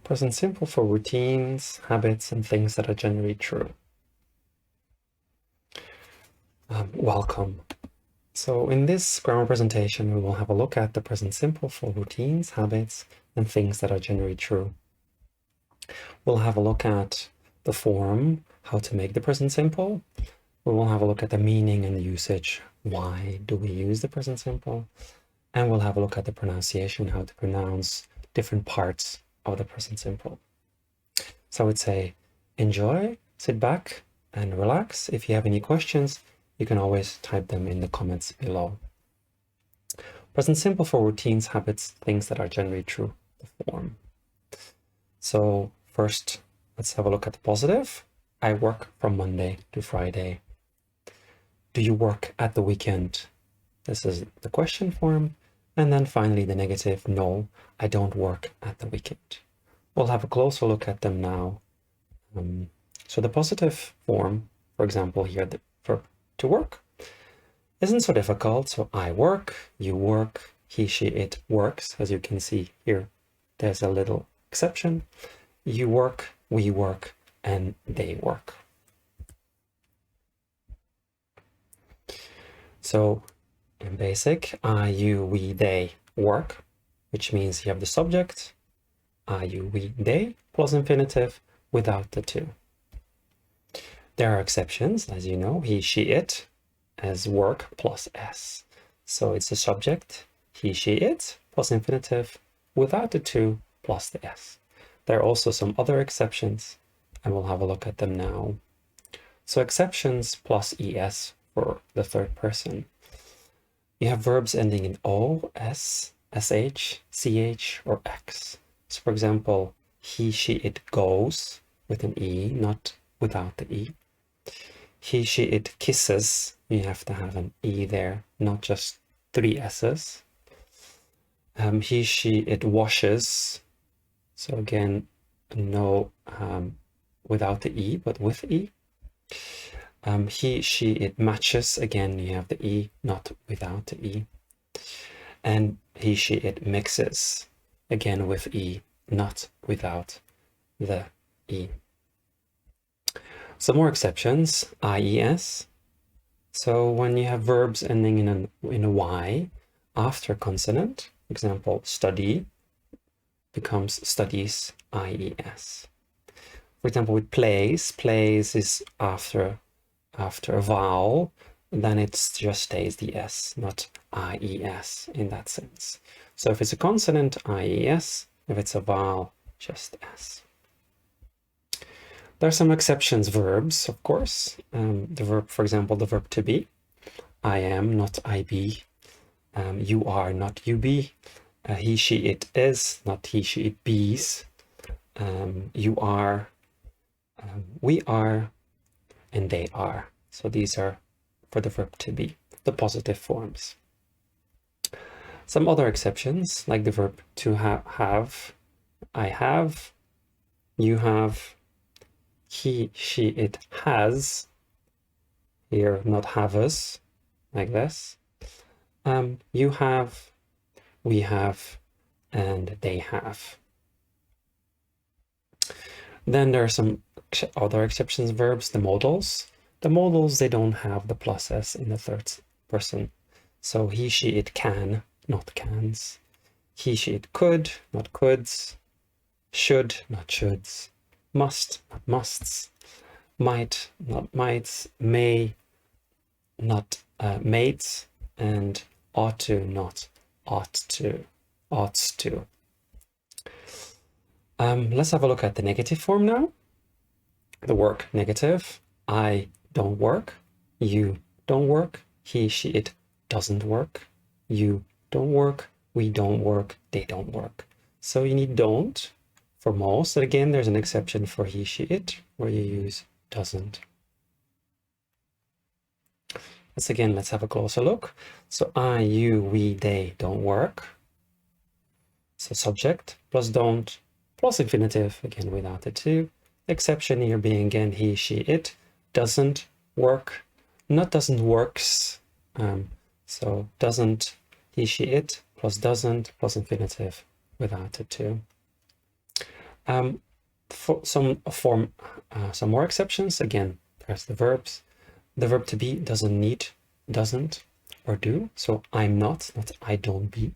Present simple for routines, habits, and things that are generally true. Welcome. So in this grammar presentation, we will have a look at the present simple for routines, habits, and things that are generally true. We'll have a look at the form, how to make the present simple. We will have a look at the meaning and the usage. Why do we use the present simple? And we'll have a look at the pronunciation, how to pronounce different parts of the present simple. So I would say enjoy, sit back and relax. If you have any questions, you can always type them in the comments below. Present simple for routines, habits, things that are generally true, the form. So first, let's have a look at the positive. I work from Monday to Friday. Do you work at the weekend? This is the question form. And then finally the negative, no, I don't work at the weekend. We'll have a closer look at them now. So the positive form, for example, here, the verb to work, isn't so difficult. So I work, you work, he, she, it works. As you can see here, there's a little exception. You work, we work, and they work. So in basic, I, you, we, they work, which means you have the subject, I, you, we, they, plus infinitive without the to. There are exceptions, as you know, he, she, it, as work plus s. So it's the subject, he, she, it, plus infinitive without the to plus the s. There are also some other exceptions, and we'll have a look at them now. So exceptions plus es for the third person. You have verbs ending in o, s, sh, ch, or x. So for example, he, she, it goes with an e, not without the e. He, she, it kisses. You have to have an e there, not just 3 s's. He, she, it washes. So again, no without the e, but with e. He, she, it matches. Again, you have the e, not without the e. And he, she, it mixes. Again, with e, not without the e. Some more exceptions, ies. So when you have verbs ending in a y after consonant, for example, study becomes studies, ies. For example, with plays is after a vowel, then it just stays the s, not ies in that sense. So if it's a consonant, ies. If it's a vowel, just s. There are some exceptions, verbs, of course. The verb, for example, the verb to be. I am, not I be. You are, not you be. He, she, it is, not he, she, it bees. You are, we are, and they are. So these are for the verb to be, the positive forms. Some other exceptions, like the verb to have, I have, you have, he, she, it has, here not have us, like this. You have, we have, and they have. Then there are some other exceptions, verbs, the modals. The modals, they don't have the plus s in the third person. So he, she, it can, not cans. He, she, it could, not coulds. Should, not shoulds. Must, not musts. Might, not mights. May, not mates. And ought to, not ought to. Oughts to. Let's have a look at the negative form now. The work negative. I don't work. You don't work. He, she, it doesn't work. You don't work. We don't work. They don't work. So you need don't for most. And again, there's an exception for he, she, it, where you use doesn't. Let's have a closer look. So I, you, we, they don't work. So subject plus don't plus infinitive, again without the to. Exception here being again he, she, it doesn't work, not doesn't works. So doesn't, he, she, it plus doesn't plus infinitive without the to. For some more exceptions, again, there's the verbs. The verb to be doesn't need, doesn't, or do. So I'm not I don't be.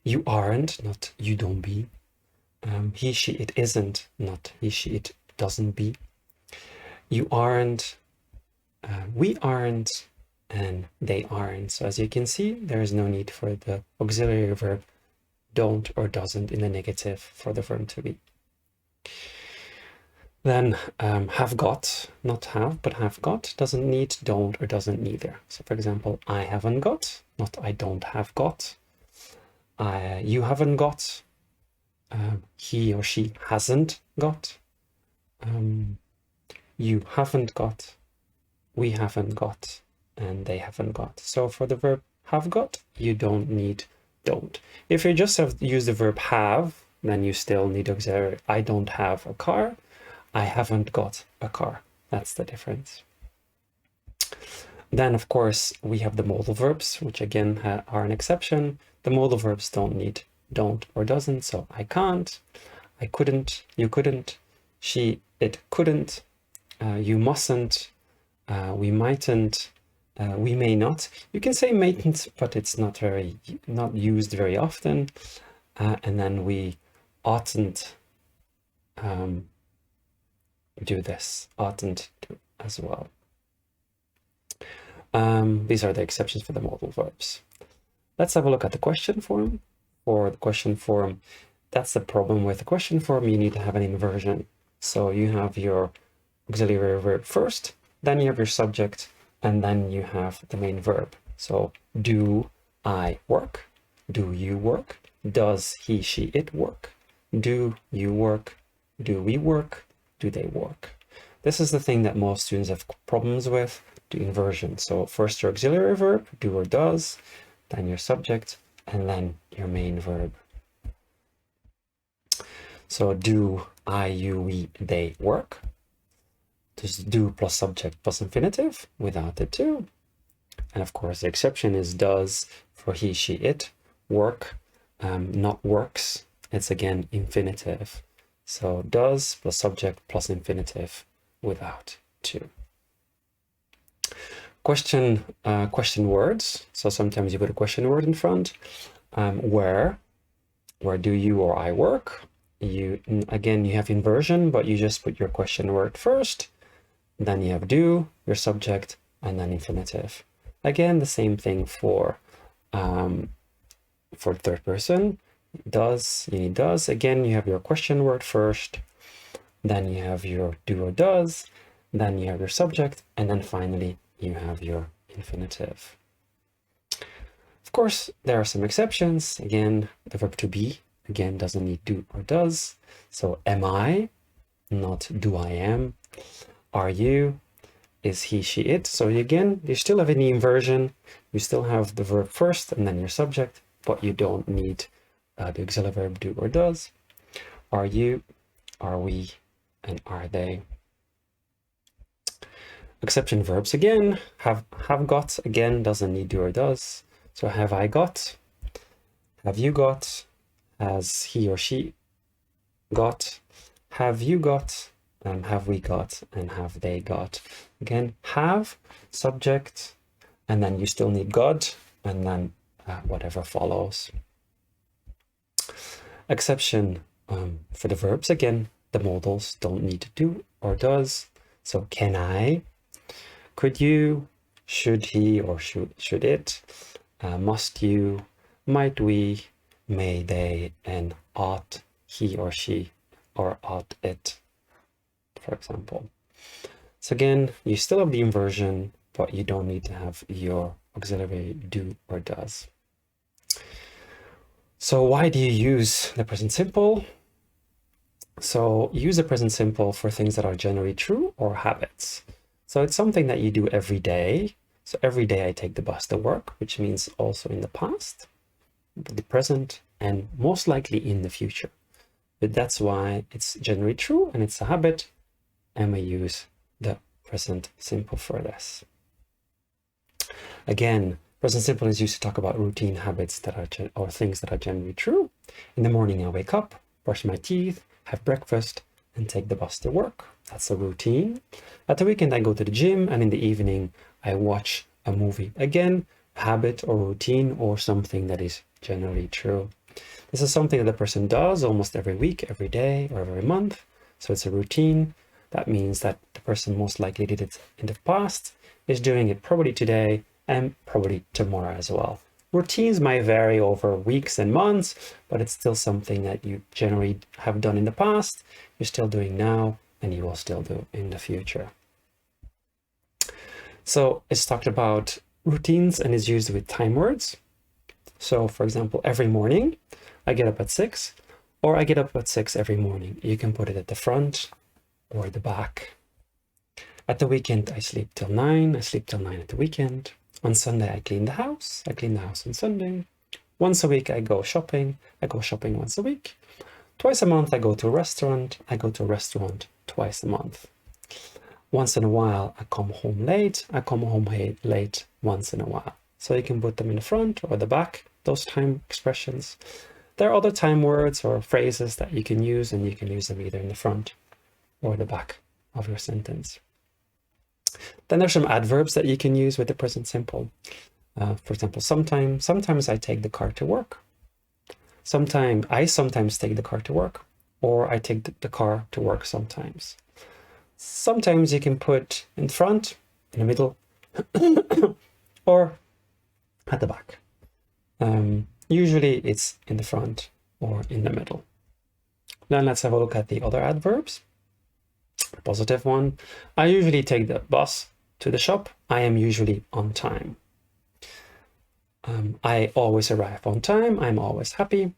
You aren't, not you don't be. He, she, it isn't, not he, she, it doesn't be. You aren't, we aren't, and they aren't. So as you can see, there is no need for the auxiliary verb don't or doesn't in the negative for the verb to be. Then have got, not have, but have got, doesn't need, don't, or doesn't neither. So for example, I haven't got, not I don't have got. You haven't got, he or she hasn't got. You haven't got, we haven't got, and they haven't got. So for the verb have got, you don't need don't. If you just have used the verb have, then you still need auxiliary. I don't have a car. I haven't got a car. That's the difference. Then, of course, we have the modal verbs, which again are an exception. The modal verbs don't need don't or doesn't. So I can't, I couldn't, you couldn't, she, it couldn't, you mustn't, we mightn't, we may not. You can say mayn't, but it's not used very often. And then we oughtn't do this, oughtn't do as well. These are the exceptions for the modal verbs. Let's have a look at the question form. For the question form, that's the problem with the question form. You need to have an inversion. So you have your auxiliary verb first, then you have your subject, and then you have the main verb. So do I work? Do you work? Does he, she, it work? Do you work? Do we work? Do they work? This is the thing that most students have problems with, the inversion. So first your auxiliary verb, do or does, then your subject, and then your main verb. So do I, you, we, they work? Just do plus subject plus infinitive without the to. And of course, the exception is does for he, she, it work, not works. It's again infinitive. So does plus subject plus infinitive without to. Question words. So sometimes you put a question word in front. Where do you or I work? You have inversion, but you just put your question word first. Then you have do, your subject, and then infinitive. Again, the same thing for third person. Does, you need does. Again, you have your question word first. Then you have your do or does. Then you have your subject, and then finally you have your infinitive. Of course, there are some exceptions. Again, the verb to be, again, doesn't need do or does. So am I, not do I am. Are you, is he, she, it. So again, you still have any inversion. You still have the verb first and then your subject, but you don't need the auxiliary verb do or does. Are you, are we, and are they. Exception verbs again, have got, again, doesn't need do or does. So have I got, have you got, has he or she got, have you got, have we got, and have they got. Again, have, subject, and then you still need God, and then whatever follows. Exception for the verbs, again, the modals don't need to do or does. So can I, could you, should he or should it, must you, might we, may they, and ought he or she, or ought it, for example. So again, you still have the inversion, but you don't need to have your auxiliary do or does. So why do you use the present simple? So use the present simple for things that are generally true or habits. So it's something that you do every day. So every day I take the bus to work, which means also in the past, the present, and most likely in the future. But that's why it's generally true and it's a habit, and we use the present simple for this. Again, present simple is used to talk about routine habits that are or things that are generally true. In the morning I wake up, brush my teeth, have breakfast, and take the bus to work. That's a routine. At the weekend, I go to the gym, and in the evening, I watch a movie. Again, habit or routine or something that is generally true. This is something that the person does almost every week, every day, or every month. So it's a routine. That means that the person most likely did it in the past, is doing it probably today and probably tomorrow as well. Routines might vary over weeks and months, but it's still something that you generally have done in the past, you're still doing now, and you will still do in the future. So it's talked about routines and is used with time words. So for example, every morning I get up at 6, or I get up at 6 every morning. You can put it at the front or the back. At the weekend, I sleep till 9. I sleep till 9 at the weekend. On Sunday, I clean the house. I clean the house on Sunday. Once a week, I go shopping. I go shopping once a week. Twice a month, I go to a restaurant. I go to a restaurant twice a month. Once in a while, I come home late. I come home late once in a while. So you can put them in the front or the back, those time expressions. There are other time words or phrases that you can use, and you can use them either in the front or the back of your sentence. Then there's some adverbs that you can use with the present simple. For example, sometimes I take the car to work. I sometimes take the car to work, or I take the car to work sometimes. Sometimes you can put in front, in the middle, or at the back. Usually it's in the front or in the middle. Then let's have a look at the other adverbs. Positive one. I usually take the bus to the shop. I am usually on time. I always arrive on time. I'm always happy.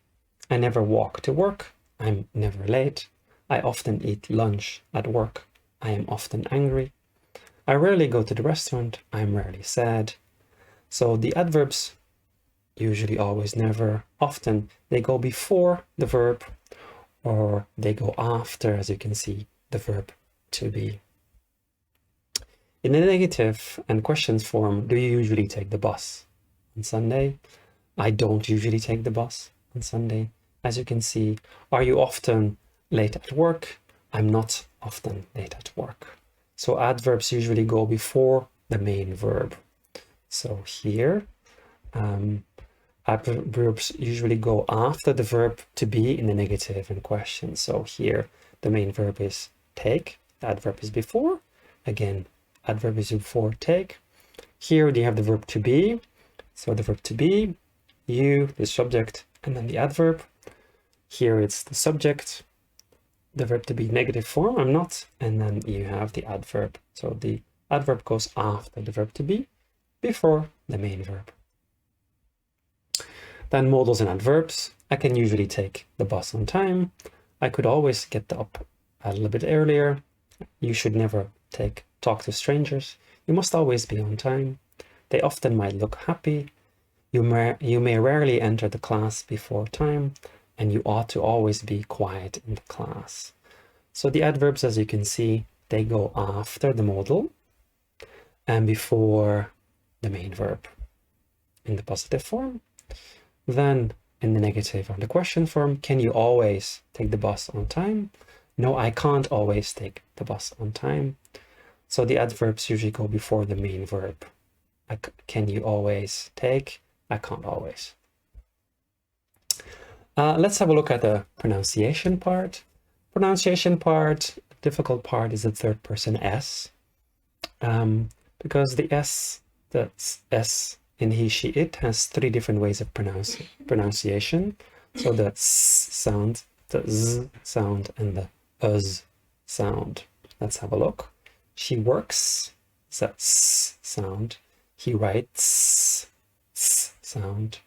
I never walk to work. I'm never late. I often eat lunch at work. I am often angry. I rarely go to the restaurant. I'm rarely sad. So the adverbs, usually, always, never, often, they go before the verb, or they go after, as you can see, the verb to be. In the negative and questions form, do you usually take the bus on Sunday? I don't usually take the bus on Sunday. As you can see, are you often late at work? I'm not often late at work. So adverbs usually go before the main verb. So here, adverbs usually go after the verb to be in the negative and question. So here, the main verb is take. The adverb is before. Again, adverb is before take. Here you have the verb to be. So the verb to be, you, the subject, and then the adverb. Here it's the subject, the verb to be negative form, I'm not, and then you have the adverb. So the adverb goes after the verb to be, before the main verb. Then modals and adverbs. I can usually take the bus on time. I could always get up a little bit earlier. You should never talk to strangers. You must always be on time. They often might look happy. You may rarely enter the class before time, and you ought to always be quiet in the class. So the adverbs, as you can see, they go after the modal and before the main verb in the positive form. Then in the negative or the question form, can you always take the bus on time? No, I can't always take the bus on time. So the adverbs usually go before the main verb. Can you always take? I can't always. Let's have a look at the pronunciation part. Pronunciation part, difficult part is the third person S. Because the S in he, she, it has three different ways of pronunciation. So the S sound, the Z sound, and the US sound. Let's have a look. She works, is that S sound. He writes, S sound.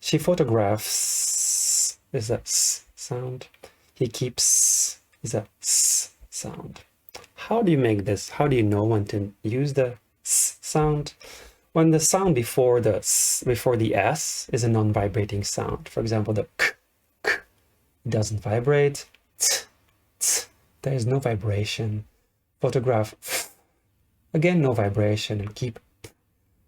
She photographs, is that S sound. He keeps, is that S sound. How do you make this? How do you know when to use the S sound? When the sound before the S is a non-vibrating sound. For example, the K, K doesn't vibrate. T, T, there is no vibration. Photograph, F, again, no vibration, and keep,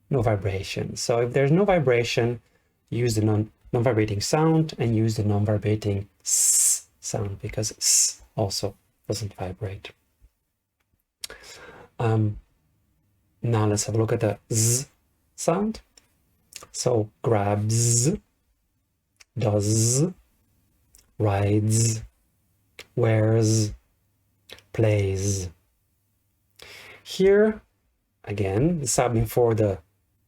no vibration. So if there's no vibration, use the non-vibrating sound and use the non-vibrating S sound because s also doesn't vibrate. Now let's have a look at the z sound. So grabs, does, rides, wears, plays. Here, again, the sound before the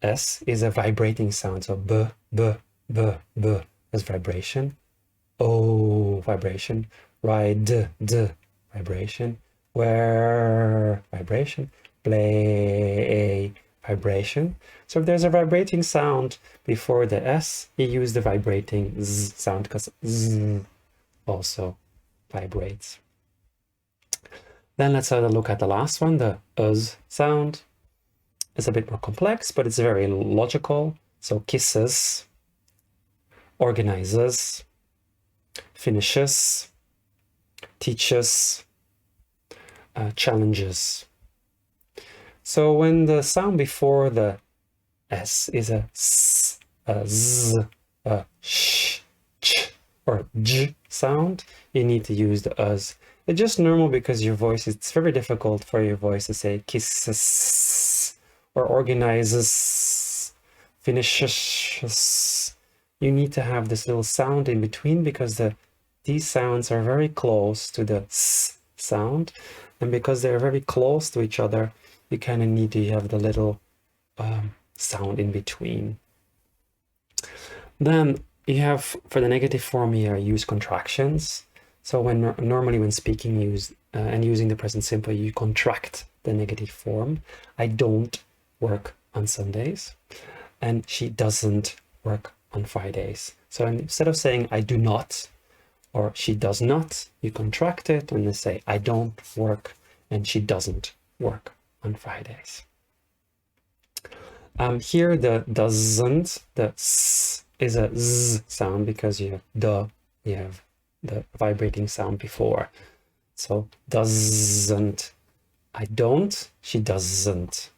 S is a vibrating sound. So b, b, b, b is vibration. O, vibration. Ride, d, vibration. Wear, vibration. Play, vibration. So if there's a vibrating sound before the S, you use the vibrating Z sound because Z also vibrates. Then let's have a look at the last one, the uz sound. It's a bit more complex, but it's very logical. So kisses, organizes, finishes, teaches, challenges. So when the sound before the S is a S, a Z, a sh, ch, or j sound, you need to use the uz. It's just normal because your voice, it's very difficult for your voice to say kisses or organizes, finishes. You need to have this little sound in between because these sounds are very close to the S sound. And because they're very close to each other, you kind of need to have the little sound in between. Then you have, for the negative form here, use contractions. So normally when speaking and using the present simple, you contract the negative form. I don't work on Sundays, and she doesn't work on Fridays. So instead of saying I do not or she does not, you contract it and they say I don't work and she doesn't work on Fridays. Here the doesn't, the s is a z sound because you have the vibrating sound before. So doesn't, I don't, she doesn't.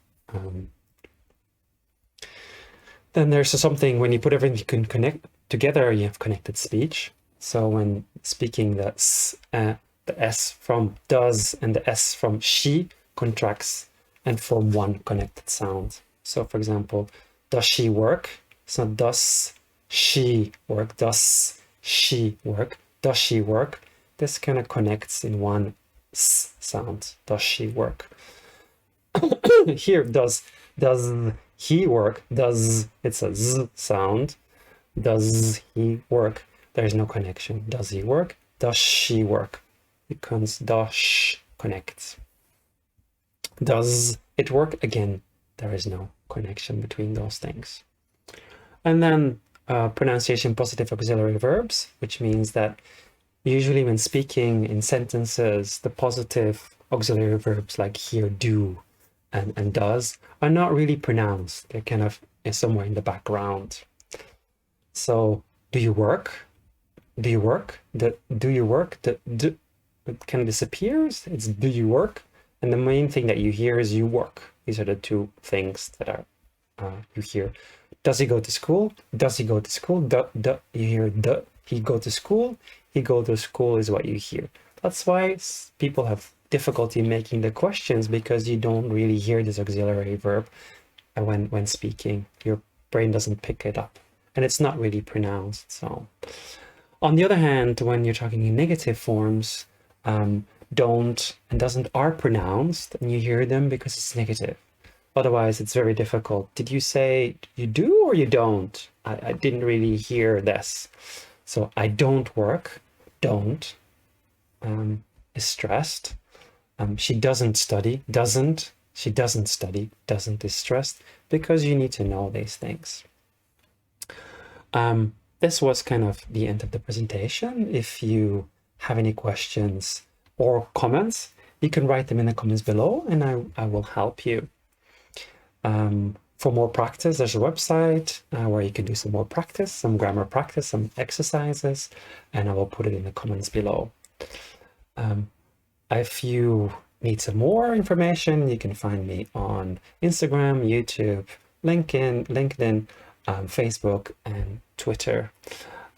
Then there's something, when you put everything you can connect together, you have connected speech. So when speaking, the S from does and the S from she contracts and form one connected sound. So for example, does she work? It's not does she work, does she work, does she work? This kind of connects in one S sound, does she work? Here, does he work? Does, it's a Z sound. Does he work? There's no connection. Does he work? Does she work? Because does connects. Does it work? Again, there is no connection between those things. And then pronunciation positive auxiliary verbs, which means that usually when speaking in sentences, the positive auxiliary verbs like here, do, and does are not really pronounced. They're kind of somewhere in the background. So do you work? Do you work? The do you work? The d it kind of disappears. It's do you work? And the main thing that you hear is you work. These are the two things that are you hear. Does he go to school? Does he go to school? You hear the, he go to school. He go to school is what you hear. That's why people have difficulty making the questions, because you don't really hear this auxiliary verb when speaking. Your brain doesn't pick it up and it's not really pronounced. So on the other hand, when you're talking in negative forms, don't and doesn't are pronounced and you hear them because it's negative. Otherwise it's very difficult. Did you say you do or you don't? I didn't really hear this. So I don't work, don't is stressed. She doesn't study, doesn't. She doesn't study, doesn't is stressed, because you need to know these things. This was kind of the end of the presentation. If you have any questions or comments, you can write them in the comments below and I will help you. For more practice, there's a website where you can do some more practice, some grammar practice, some exercises, and I will put it in the comments below. If you need some more information, you can find me on Instagram, YouTube, LinkedIn, Facebook, and Twitter.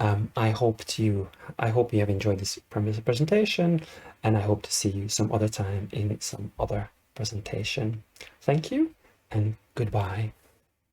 I hope you have enjoyed this presentation, and I hope to see you some other time in some other presentation. Thank you and goodbye.